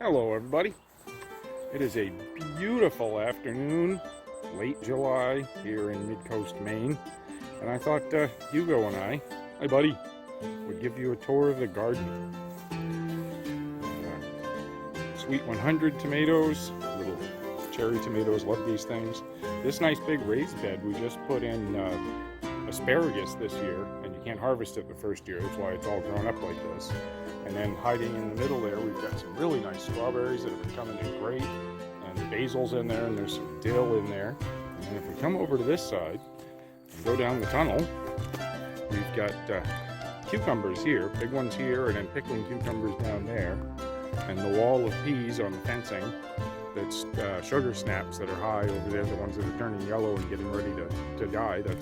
Hello everybody. It is a beautiful afternoon, late July here in Mid-Coast, Maine. And I thought Hugo and I, hi buddy, would give you a tour of the garden. Sweet 100 tomatoes, little cherry tomatoes, love these things. This nice big raised bed, we just put in asparagus this year, and you can't harvest it the first year, that's why it's all grown up like this. And then hiding in the middle there, we've got some really nice strawberries that have been coming in great, and the basil's in there, and there's some dill in there. And if we come over to this side and go down the tunnel, we've got cucumbers here, big ones here, and then pickling cucumbers down there, and the wall of peas on the fencing. That's sugar snaps that are high over there, the ones that are turning yellow and getting ready to die. They're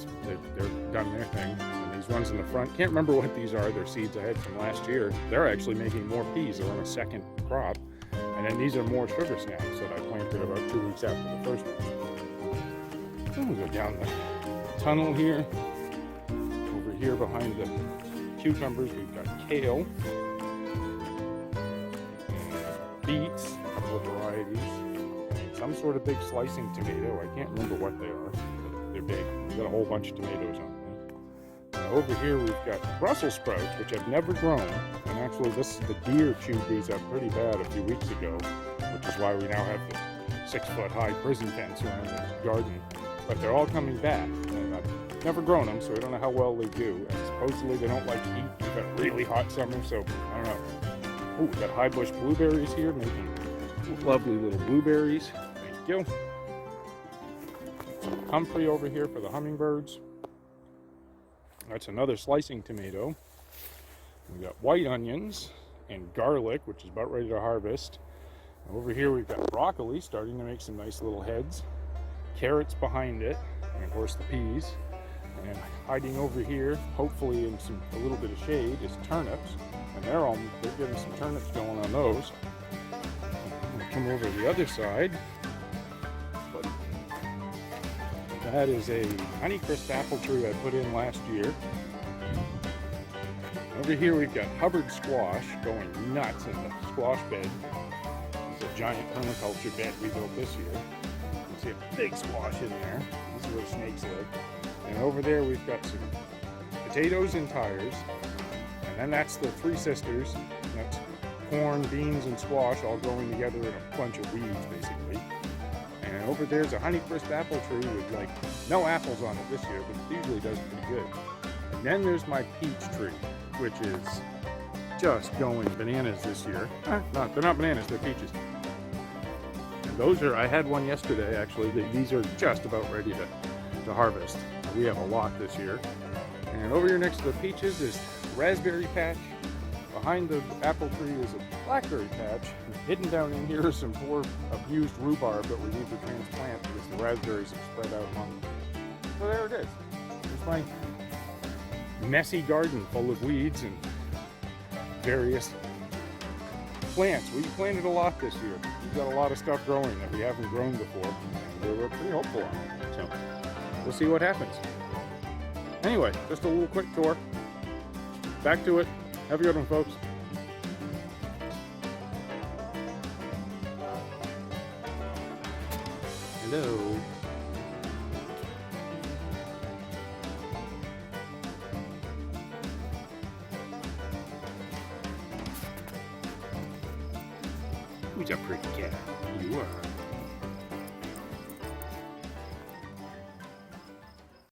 done their thing. And these ones in the front, can't remember what these are. They're seeds I had from last year. They're actually making more peas. They're on a second crop. And then these are more sugar snaps that I planted about 2 weeks after the first one. So we'll go down the tunnel here. Over here behind the cucumbers, we've got kale, beets, a couple of varieties, and some sort of big slicing tomato. I can't remember what they are, but they're big. We've got a whole bunch of tomatoes on them. Over here we've got Brussels sprouts, which have never grown, and actually the deer chewed these up pretty bad a few weeks ago, which is why we now have the 6-foot-high prison fence around the garden. But they're all coming back, and I've never grown them, so I don't know how well they do, and supposedly they don't like heat. We've got a really hot summer, so I don't know. Oh, we've got high bush blueberries here, making lovely little blueberries. Thank you. Comfrey over here for the hummingbirds. That's another slicing tomato. We've got white onions and garlic, which is about ready to harvest. Over here we've got broccoli starting to make some nice little heads. Carrots behind it, and of course the peas. And hiding over here, hopefully in a little bit of shade, is turnips. And they're getting some turnips going on those. Come over to the other side. That is a Honeycrisp apple tree I put in last year. Over here we've got Hubbard squash going nuts in the squash bed. It's a giant permaculture bed we built this year. You can see a big squash in there. This is where snakes live. And over there we've got some potatoes and tires. And then that's the Three Sisters. That's corn, beans, and squash all growing together in a bunch of weeds, basically. And over there's a Honeycrisp apple tree with like no apples on it this year, but it usually does pretty good. And then there's my peach tree, which is just going bananas this year. No, they're not bananas, they're peaches. And those are, I had one yesterday actually. These are just about ready to harvest. We have a lot this year. And over here next to the peaches is raspberry patch. Behind the apple tree is a blackberry patch. And hidden down in here is some poor abused rhubarb that we need to transplant because the raspberries have spread out among them. So there it is. There's my messy garden full of weeds and various plants. We planted a lot this year. We've got a lot of stuff growing that we haven't grown before, and we're pretty hopeful on it. So we'll see what happens. Anyway, just a little quick tour. Back to it. Have a good one, folks. Hello. Who's a pretty cat? You are.